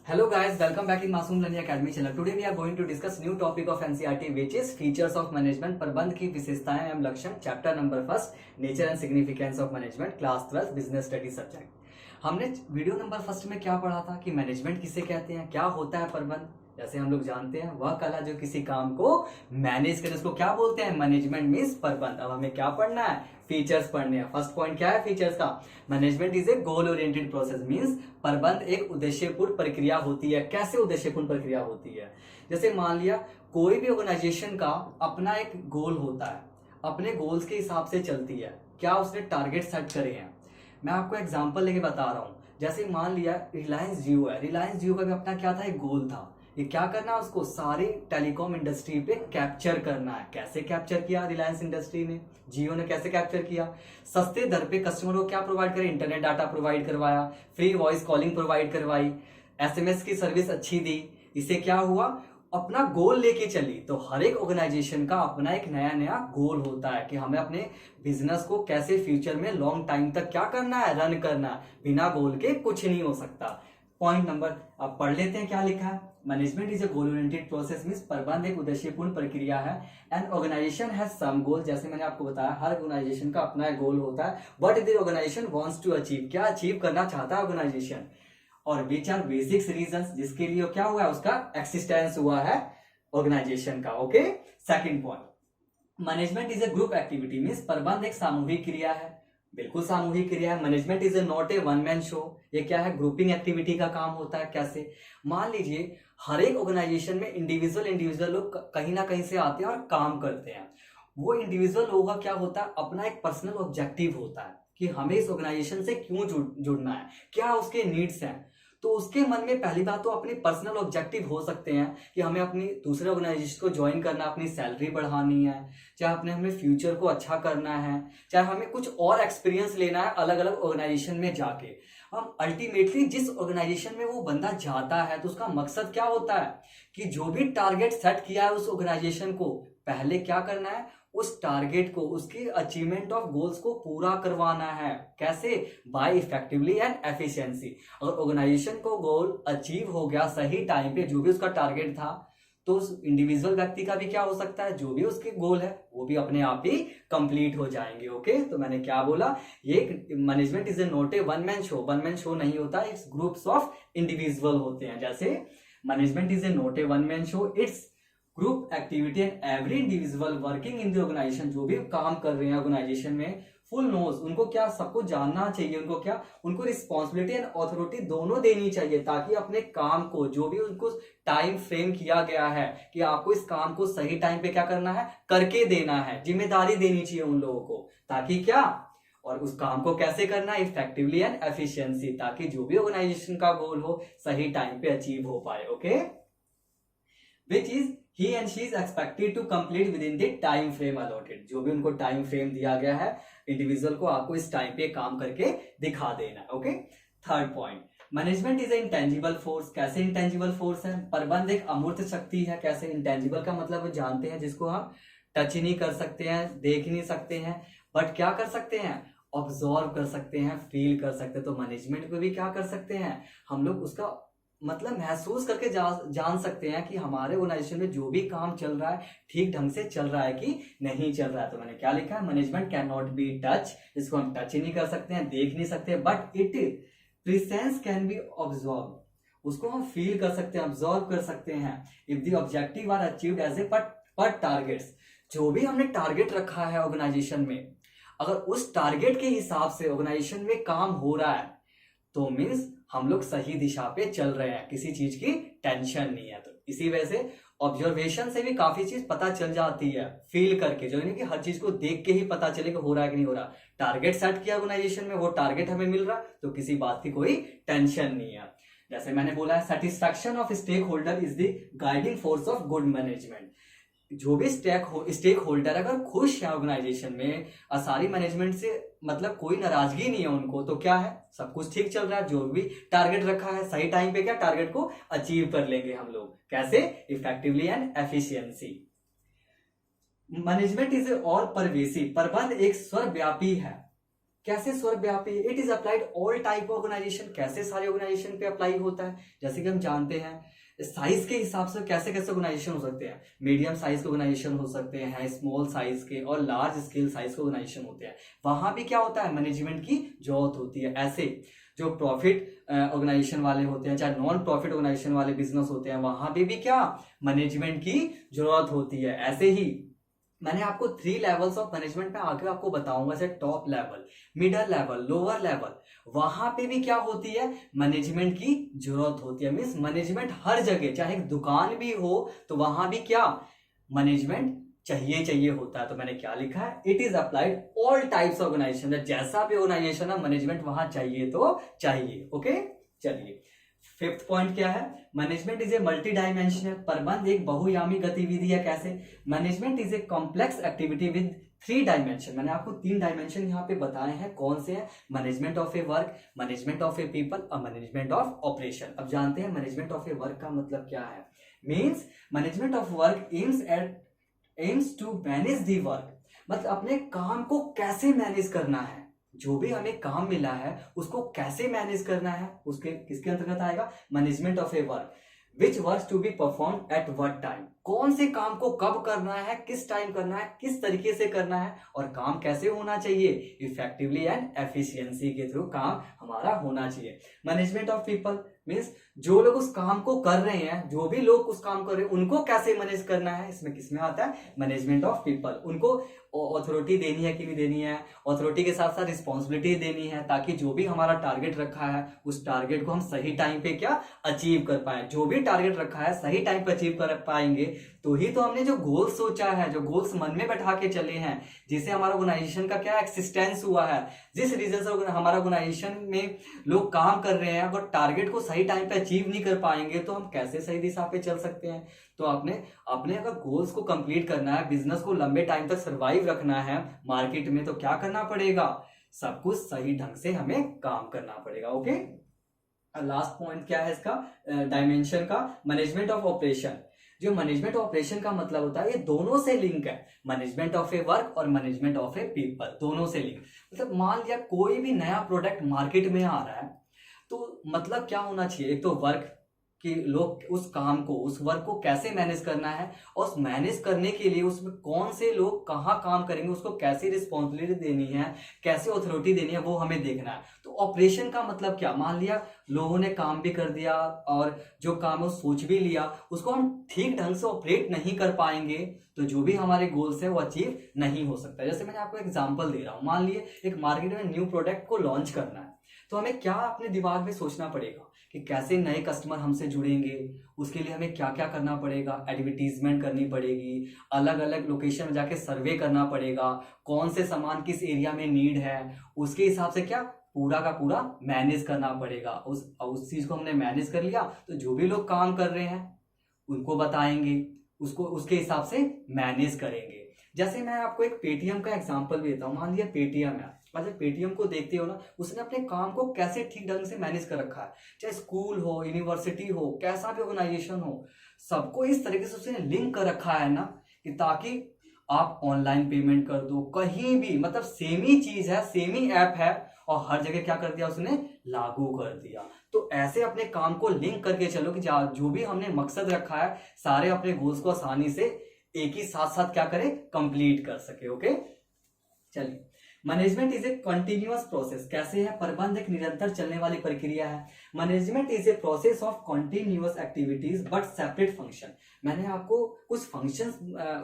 Hello guys, welcome back in Masoom Learning Academy channel. Today we are going to discuss new topic of NCERT which is features of management. प्रबंध की विशेषताएं एवं लक्षण, chapter number first, nature and significance of management, class 12 business study subject. हमने video number first में क्या पढ़ा था कि मैनेजमेंट किसे कहते हैं, क्या होता है प्रबंध। जैसे हम लोग जानते हैं वह कला जो किसी काम को मैनेज करे उसको क्या बोलते हैं, मैनेजमेंट मीन्स प्रबंध। अब हमें क्या पढ़ना है, फीचर्स पढ़ने हैं। फर्स्ट पॉइंट क्या है फीचर्स का, management is A goal oriented process means प्रबंध एक उद्देश्यपूर्ण प्रक्रिया होती है। कैसे उद्देश्यपूर्ण प्रक्रिया होती है, जैसे मान लिया कोई भी ऑर्गेनाइजेशन का अपना एक गोल होता है, अपने गोल्स के हिसाब से चलती है। क्या उसने टारगेट सेट करे हैं, मैं आपको एग्जांपल लेके बता रहा हूं। जैसे मान लिया रिलायंस जियो है, रिलायंस जियो का भी अपना क्या था, एक गोल था। ये क्या करना है, उसको सारी टेलीकॉम इंडस्ट्री पे कैप्चर करना है। कैसे कैप्चर किया रिलायंस इंडस्ट्री ने, जियो ने कैसे कैप्चर किया, सस्ते दर पे कस्टमर को क्या प्रोवाइड करे, इंटरनेट डाटा प्रोवाइड करवाया, फ्री वॉइस कॉलिंग प्रोवाइड करवाई, एसएमएस की सर्विस अच्छी दी। इससे क्या हुआ, अपना गोल लेके चली। तो हर एक ऑर्गेनाइजेशन का अपना एक नया नया गोल होता है कि हमें अपने बिजनेस को कैसे फ्यूचर में लॉन्ग टाइम तक क्या करना है, रन करना है। बिना गोल के कुछ नहीं हो सकता। पॉइंट नंबर अब पढ़ लेते हैं क्या लिखा है। Management is A goal oriented process means प्रबंध एक उद्देश्यपूर्ण प्रक्रिया है। एंड ऑर्गेनाइजेशन हैज सम गोल, जैसे मैंने आपको बताया हर ऑर्गेनाइजेशन का अपना एक गोल होता है। What the organization wants to achieve, क्या अचीव करना चाहता है ऑर्गेनाइजेशन, और विच आर बेसिक्स रीजंस जिसके लिए क्या हुआ है, उसका एक्सिस्टेंस हुआ है ऑर्गेनाइजेशन का। Okay, second point, management is A group activity means प्रबंध एक सामूहिक क्रिया है। बिल्कुल सामूहिक क्रिया है। Management is a not a one man show, ये क्या है, ग्रुपिंग एक्टिविटी का काम होता है। कैसे, मान लीजिए हर एक ऑर्गेनाइजेशन में इंडिविजुअल लोग कहीं ना कहीं से आते हैं और काम करते हैं। वो इंडिविजुअल लोगों का क्या होता है, अपना एक पर्सनल ऑब्जेक्टिव होता है कि हमें इस ऑर्गेनाइजेशन से क्यों जुड़ना है, क्या उसके नीड्स हैं। तो उसके मन में पहली बात तो अपनी पर्सनल ऑब्जेक्टिव हो सकते हैं कि हमें अपनी दूसरे ऑर्गेनाइजेशन को ज्वाइन करना, अपनी सैलरी बढ़ानी है, चाहे अपने हमें फ्यूचर को अच्छा करना है, चाहे हमें कुछ और एक्सपीरियंस लेना है अलग अलग ऑर्गेनाइजेशन में जाके। हम अल्टीमेटली जिस ऑर्गेनाइजेशन में वो बंदा जाता है तो उसका मकसद क्या होता है कि जो भी टारगेट सेट किया है उस ऑर्गेनाइजेशन को पहले क्या करना है, उस टारगेट को, उसकी अचीवमेंट ऑफ गोल्स को पूरा करवाना है। कैसे, बाय इफेक्टिवली एंड एफिशिएंसी। अगर ऑर्गेनाइजेशन को गोल अचीव हो गया सही टाइम पे, जो भी उसका टारगेट था, तो उस इंडिविजुअल व्यक्ति का भी क्या हो सकता है, जो भी उसके गोल है वो भी अपने आप ही कंप्लीट हो जाएंगे। ओके, तो मैंने क्या बोला, ये management is a not a one man show. One man show नहीं होता, इट्स ग्रुप्स ऑफ इंडिविजुअल होते हैं। जैसे management is a not a one man show, it's group activity and every individual working in the organization, जो भी काम कर रहे हैं ऑर्गेनाइजेशन में, फुल नोज, उनको क्या सबको जानना चाहिए, उनको क्या, उनको रिस्पॉन्सिबिलिटी एंड अथॉरिटी दोनों देनी चाहिए ताकि अपने काम को, जो भी उनको टाइम फ्रेम किया गया है कि आपको इस काम को सही टाइम पे क्या करना है, करके देना है, जिम्मेदारी देनी चाहिए उन लोगों को, ताकि क्या, और उस काम को कैसे करना है, इफेक्टिवली एंड एफिशिएंसी, ताकि जो भी ऑर्गेनाइजेशन का गोल हो सही टाइम पे अचीव हो पाए। Okay, which is he and she is expected to complete within the time frame allotted, जो भी उनको टाइम फ्रेम दिया गया है इंडिविजुअल को, आपको इस टाइम पे काम करके दिखा देना। Okay, third point, management is A intangible force. कैसे इंटेंजिबल फोर्स है, प्रबंध एक अमूर्त शक्ति है। कैसे, इंटेंजिबल का मतलब जानते हैं जिसको हम टच नहीं कर सकते हैं, देख नहीं सकते हैं, बट क्या कर सकते हैं, ऑब्जर्व कर सकते हैं, फील कर सकते हैं। तो मैनेजमेंट को भी क्या कर सकते हैं हम लोग, उसका मतलब महसूस करके जान सकते हैं कि हमारे ऑर्गेनाइजेशन में जो भी काम चल रहा है ठीक ढंग से चल रहा है कि नहीं चल रहा है। तो मैंने क्या लिखा है, management can not be touch, इसको हम टच ही नहीं कर सकते हैं, देख नहीं सकते, but it presence can be observe, उसको हम फील कर सकते हैं, ऑब्जर्व कर सकते हैं। If the objective are achieved as a per targets, जो भी हमने टारगेट रखा है ऑर्गेनाइजेशन में, अगर उस टारगेट के हिसाब से ऑर्गेनाइजेशन में काम हो रहा है तो मीन्स हम लोग सही दिशा पे चल रहे हैं, किसी चीज की टेंशन नहीं है। तो इसी वजह से ऑब्जर्वेशन से भी काफी चीज पता चल जाती है, फील करके, जो नहीं कि हर चीज को देख के ही पता चले कि हो रहा है कि नहीं हो रहा। टारगेट सेट किया ऑर्गेनाइजेशन में, वो टारगेट हमें मिल रहा तो किसी बात की कोई टेंशन नहीं है। जैसे मैंने बोला है, satisfaction of stake holder is the guiding force of good management. जो भी स्टेक होल्डर अगर खुश है ऑर्गेनाइजेशन में, सारी मैनेजमेंट से मतलब कोई नाराजगी नहीं है उनको, तो क्या है, सब कुछ ठीक चल रहा है, जो भी टारगेट रखा है सही टाइम पे क्या टारगेट को अचीव कर लेंगे हम लोग। कैसे, effectively and efficiency. Management is all pervasive, प्रबंध एक सर्वव्यापी है। कैसे सर्वव्यापी, it is applied all type organization, कैसे सारे ऑर्गेनाइजेशन पे अप्लाई होता है। जैसे कि हम जानते हैं साइज के हिसाब से कैसे कैसे ऑर्गेनाइजेशन हो सकते हैं, मीडियम साइज के ऑर्गेनाइजेशन हो सकते हैं, स्मॉल साइज के और लार्ज स्केल साइज के ऑर्गेनाइजेशन होते हैं। वहां भी क्या होता है, मैनेजमेंट की जरूरत होती है। ऐसे जो प्रॉफिट ऑर्गेनाइजेशन वाले होते हैं, चाहे नॉन प्रॉफिट ऑर्गेनाइजेशन वाले बिजनेस होते हैं, वहां भी क्या मैनेजमेंट की जरूरत होती है। ऐसे ही मैंने आपको 3 लेवल्स ऑफ मैनेजमेंट में आगे आपको बताऊंगा, जैसे top level, middle level, lower level, वहां पे भी क्या होती है, मैनेजमेंट की जरूरत होती है। मींस मैनेजमेंट हर जगह, चाहे एक दुकान भी हो तो वहां भी क्या मैनेजमेंट चाहिए होता है। तो मैंने क्या लिखा है, it is applied all types organization, जैसा भी ऑर्गेनाइजेशन है मैनेजमेंट वहां चाहिए तो चाहिए। ओके, चलिए 5th पॉइंट क्या है, management is a multi dimensional, प्रबंध एक बहुयामी गतिविधि है। कैसे, management is a complex activity with 3 dimension. मैंने आपको 3 डायमेंशन यहाँ पे बताए हैं, कौन से हैं, management of a work, management of A people और मैनेजमेंट ऑफ ऑपरेशन। अब जानते हैं मैनेजमेंट ऑफ ए वर्क का मतलब क्या है। Means management of work aims to manage the work, मतलब अपने काम को कैसे मैनेज करना है, जो भी हमें काम मिला है उसको कैसे मैनेज करना है, उसके किसके अंतर्गत आएगा, management of a work. Which work to be perform at what time, कौन से काम को कब करना है, किस टाइम करना है, किस तरीके से करना है, और काम कैसे होना चाहिए, इफेक्टिवली एंड एफिशिएंसी के थ्रू काम हमारा होना चाहिए। मैनेजमेंट ऑफ पीपल मीन्स जो लोग उस काम को कर रहे हैं, जो भी लोग उस काम कर रहे हैं उनको कैसे मैनेज करना है, इसमें किसमें आता है, मैनेजमेंट ऑफ पीपल। उनको अथॉरिटी देनी है कि नहीं देनी है, अथॉरिटी के साथ साथ रिस्पॉन्सिबिलिटी देनी है, ताकि जो भी हमारा टारगेट रखा है उस टारगेट को हम सही टाइम पे क्या अचीव कर पाए। जो भी टारगेट रखा है सही टाइम पे अचीव कर पाएंगे तो ही तो हमने जो गोल सोचा है, जो गोल्स मन में बैठा के चले हैं, जिससे हमारा ऑर्गेनाइजेशन का क्या एक्सिस्टेंस हुआ है, जिस रीजन से हमारा ऑर्गेनाइजेशन में लोग काम कर रहे हैं, अगर टारगेट को सही टाइम पे अचीव नहीं कर पाएंगे तो हम कैसे सही दिशा पे चल सकते हैं। तो आपने अपने अगर गोल्स को कंप्लीट करना है, बिजनेस को लंबे टाइम तक सर्वाइव रखना है मार्केट में, तो क्या करना पड़ेगा, सब कुछ सही ढंग से हमें काम करना पड़ेगा। ओके, लास्ट पॉइंट क्या है इसका, डायमेंशन का, मैनेजमेंट ऑफ ऑपरेशन। जो मैनेजमेंट ऑपरेशन का मतलब होता है ये दोनों से लिंक है, मैनेजमेंट ऑफ ए वर्क और मैनेजमेंट ऑफ ए पीपल, दोनों से लिंक। मतलब मान लिया कोई भी नया प्रोडक्ट मार्केट में आ रहा है तो मतलब क्या होना चाहिए, एक तो वर्क कि लोग उस काम को, उस वर्क को कैसे मैनेज करना है, और उस मैनेज करने के लिए उसमें कौन से लोग कहाँ काम करेंगे, उसको कैसी रिस्पॉन्सिबिलिटी देनी है, कैसे अथॉरिटी देनी है, वो हमें देखना है। तो ऑपरेशन का मतलब क्या, मान लिया लोगों ने काम भी कर दिया और जो काम वो सोच भी लिया उसको हम ठीक ढंग से ऑपरेट नहीं कर पाएंगे तो जो भी हमारे गोल्स है वो अचीव नहीं हो सकता। जैसे मैंने आपको एग्जांपल दे रहा हूँ, मान लिए एक मार्केट में न्यू प्रोडक्ट को लॉन्च करना है तो हमें क्या अपने दिमाग में सोचना पड़ेगा कि कैसे नए कस्टमर हमसे जुड़ेंगे, उसके लिए हमें क्या क्या करना पड़ेगा, एडवर्टीजमेंट करनी पड़ेगी, अलग अलग लोकेशन में जाके सर्वे करना पड़ेगा, कौन से सामान किस एरिया में नीड है, उसके हिसाब से क्या पूरा का पूरा मैनेज करना पड़ेगा। उस चीज को हमने मैनेज कर लिया तो जो भी लोग काम कर रहे हैं उनको बताएंगे, उसको उसके हिसाब से मैनेज करेंगे। जैसे मैं आपको एक पेटीएम का एग्जांपल भी देता हूँ, मान लिया पेटीएम है, मतलब पेटीएम को देखते हो ना, उसने अपने काम को कैसे ठीक ढंग से मैनेज कर रखा है, चाहे स्कूल हो, यूनिवर्सिटी हो, कैसा भी ऑर्गेनाइजेशन हो, सबको इस तरीके से उसने लिंक कर रखा है ना कि ताकि आप ऑनलाइन पेमेंट कर दो कहीं भी, मतलब सेम ही चीज है, सेम ही ऐप है और हर जगह क्या कर दिया उसने, लागू कर दिया। तो ऐसे अपने काम को लिंक करके चलो कि जो भी हमने मकसद रखा है सारे अपने गोल्स को आसानी से एक ही साथ साथ क्या करें, कंप्लीट कर सके। ओके, चलिए management is A continuous process. कैसे है, प्रबंध एक निरंतर चलने वाली प्रक्रिया है। Management is a process of continuous activities but separate function. मैंने आपको कुछ फंक्शंस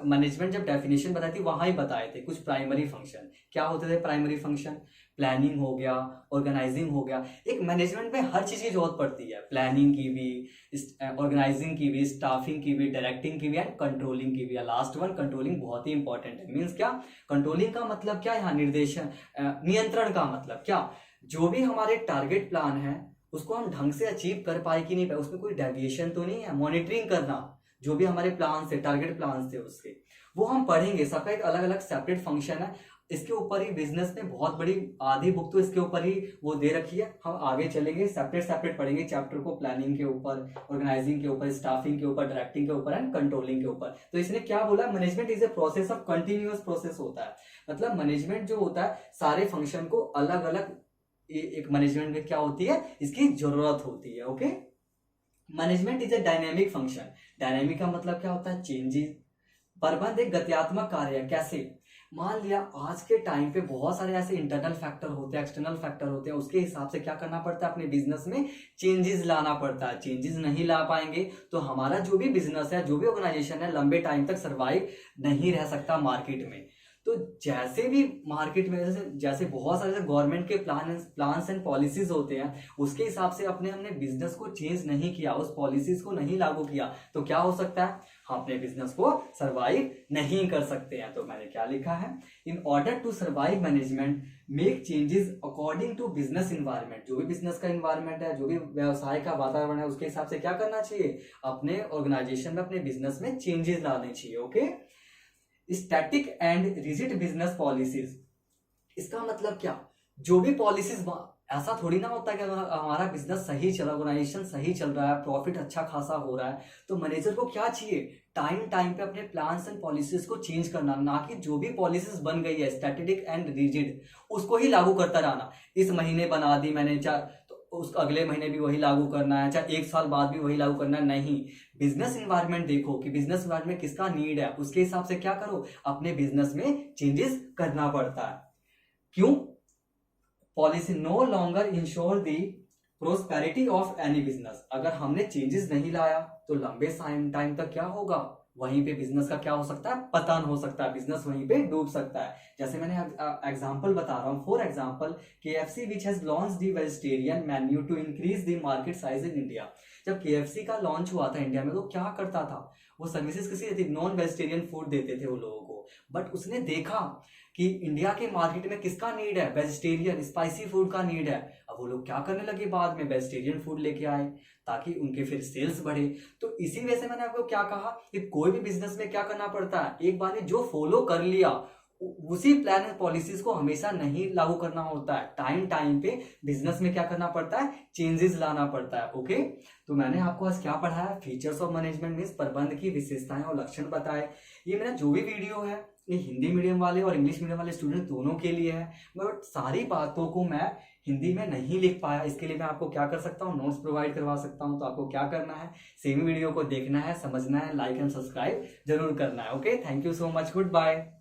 मैनेजमेंट जब डेफिनेशन बताई थी वहां ही बताए थे, कुछ प्राइमरी फंक्शन क्या होते थे। प्राइमरी फंक्शन प्लानिंग हो गया, ऑर्गेनाइजिंग हो गया। एक मैनेजमेंट में हर चीज की जरूरत पड़ती है, प्लानिंग की भी, ऑर्गेनाइजिंग की भी, स्टाफिंग की भी, डायरेक्टिंग की भी एंड कंट्रोलिंग की भी। लास्ट वन कंट्रोलिंग बहुत ही इंपॉर्टेंट है। मीन्स क्या, कंट्रोलिंग का मतलब क्या, यहाँ निर्देशन, नियंत्रण का मतलब क्या, जो भी हमारे टारगेट प्लान है उसको हम ढंग से अचीव कर पाए कि नहीं पाए, उसमें कोई डेविएशन तो नहीं है। मॉनिटरिंग करना, जो भी हमारे प्लान थे, टारगेट प्लान थे उसके, वो हम पढ़ेंगे। सबका एक अलग अलग सेपरेट फंक्शन है। इसके ऊपर ही बिजनेस में बहुत बड़ी आधी बुक तो इसके ऊपर ही वो दे रखी है। हम आगे चलेंगे, सेपरेट सेपरेट पढ़ेंगे चैप्टर को, प्लानिंग के ऊपर, ऑर्गेनाइजिंग के ऊपर, स्टाफिंग के ऊपर, डायरेक्टिंग के ऊपर एंड कंट्रोलिंग के ऊपर। तो इसने क्या बोला, management is a process of continuous process होता है। मतलब मैनेजमेंट जो होता है सारे फंक्शन को अलग अलग, एक मैनेजमेंट में क्या होती है, इसकी जरूरत होती है। Okay, management is A dynamic function. Dynamic का मतलब क्या होता है, चेंजेस। प्रबंध एक गत्यात्मक कार्य है। कैसे, मान लिया आज के टाइम पे बहुत सारे ऐसे इंटरनल फैक्टर होते हैं, एक्सटर्नल फैक्टर होते हैं, उसके हिसाब से क्या करना पड़ता है, अपने बिजनेस में चेंजेस लाना पड़ता है। चेंजेस नहीं ला पाएंगे तो हमारा जो भी बिजनेस है, जो भी ऑर्गेनाइजेशन है, लंबे टाइम तक सर्वाइव नहीं रह सकता मार्केट में। तो जैसे भी मार्केट में जैसे बहुत सारे गवर्नमेंट के प्लान्स एंड पॉलिसीज होते हैं, उसके हिसाब से हमने बिजनेस को चेंज नहीं किया, उस पॉलिसीज को नहीं लागू किया, तो क्या हो सकता है, हम अपने बिजनेस को सरवाइव नहीं कर सकते हैं। तो मैंने क्या लिखा है, in order to survive management make changes according to business environment. जो भी बिजनेस का इन्वायरमेंट है, जो भी व्यवसाय का वातावरण है, उसके हिसाब से क्या करना चाहिए, अपने ऑर्गेनाइजेशन में, अपने बिजनेस में चेंजेस लाने चाहिए। Okay, static and rigid business policies, इसका मतलब क्या, जो भी पॉलिसीज, ऐसा थोड़ी ना होता है कि अगर हमारा बिजनेस सही चला, ऑर्गेनाइजेशन सही चल रहा है, प्रॉफिट अच्छा खासा हो रहा है, तो मैनेजर को क्या चाहिए, टाइम टाइम पे अपने प्लान्स एंड पॉलिसीज को चेंज करना, ना कि जो भी पॉलिसीज बन गई है स्टैटिक एंड रिजिड उसको ही लागू करता रहना। इस महीने बना दी मैंने, चाहे उस अगले महीने भी वही लागू करना है, चाहे एक साल बाद भी वही लागू करना है, नहीं। बिजनेस इन्वायरमेंट देखो कि बिजनेस इन्वायरमेंट किसका नीड है, उसके हिसाब से क्या करो, अपने बिजनेस में चेंजेस करना पड़ता है। क्यों, policy no longer insure the prosperity of any business. अगर हमने चेंजेस नहीं लाया तो लंबे टाइम तक क्या होगा, वहीं पे बिजनेस का क्या हो सकता है, पतन हो सकता है, बिजनेस वहीं पे डूब सकता है। जैसे मैंने एग्जांपल बता रहा हूँ, for example KFC which has launch the vegetarian menu to increase the market size in India. जब KFC का लॉन्च हुआ था इंडिया में, तो क्या करता था, वो सर्विसेज किसी देती, नॉन वेजिटेरियन फूड देते थे वो लोगों को। बट उसने देखा कि इंडिया के मार्केट में किसका नीड है, वेजिटेरियन स्पाइसी फूड का नीड है। अब वो लोग क्या करने लगे, बाद में वेजिटेरियन फूड लेके आए ताकि उनके फिर सेल्स बढ़े। तो इसी वजह से मैंने आपको क्या कहा कि कोई भी बिजनेस में क्या करना पड़ता है, एक बार जो फॉलो कर लिया उसी प्लान एंड पॉलिसीज को हमेशा नहीं लागू करना होता है। टाइम टाइम पे बिजनेस में क्या करना पड़ता है, चेंजेस लाना पड़ता है। ओके, तो मैंने आपको आज क्या पढ़ाया, फीचर्स ऑफ मैनेजमेंट मींस प्रबंध की विशेषताएं और लक्षण बताए। ये मेरा जो भी वीडियो है ये हिंदी मीडियम वाले और इंग्लिश मीडियम वाले स्टूडेंट दोनों के लिए है, बट सारी बातों को मैं हिंदी में नहीं लिख पाया, इसके लिए मैं आपको क्या कर सकता हूँ, नोट्स प्रोवाइड करवा सकता हूँ। तो आपको क्या करना है, सेम वीडियो को देखना है, समझना है, लाइक एंड सब्सक्राइब जरूर करना है। Okay, thank you so much, good bye.